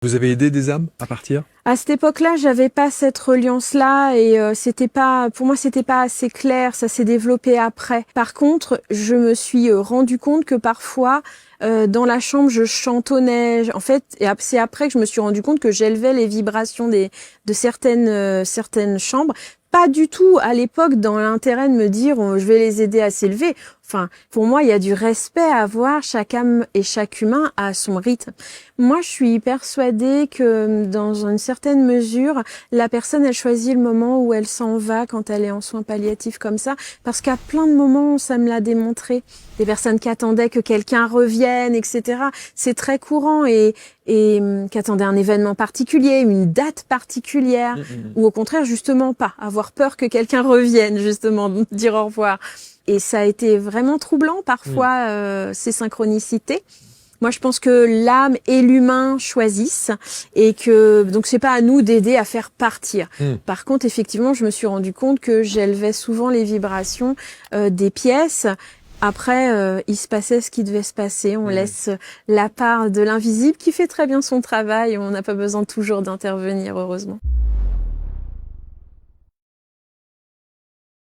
Vous avez aidé des âmes à partir? À cette époque-là, j'avais pas cette reliance-là et c'était pas, pour moi, c'était pas assez clair. Ça s'est développé après. Par contre, je me suis rendu compte que parfois, dans la chambre, je chantonnais. En fait, et c'est après que je me suis rendu compte que j'élevais les vibrations de certaines chambres. Pas du tout à l'époque dans l'intérêt de me dire je vais les aider à s'élever. Enfin, pour moi, il y a du respect à avoir. Chaque âme et chaque humain a son rythme. Moi, je suis persuadée que dans une certaine mesure, la personne, elle choisit le moment où elle s'en va quand elle est en soins palliatifs comme ça. Parce qu'à plein de moments, ça me l'a démontré. Des personnes qui attendaient que quelqu'un revienne, etc. C'est très courant et qui attendaient un événement particulier, une date particulière. Ou au contraire, justement pas. Avoir peur que quelqu'un revienne, justement, dire au revoir. Et ça a été vraiment troublant parfois, ces synchronicités. Moi, je pense que l'âme et l'humain choisissent et que donc c'est pas à nous d'aider à faire partir. Par contre, effectivement, je me suis rendu compte que j'élevais souvent les vibrations des pièces. Après, il se passait ce qui devait se passer. On laisse la part de l'invisible qui fait très bien son travail. On n'a pas besoin toujours d'intervenir, heureusement.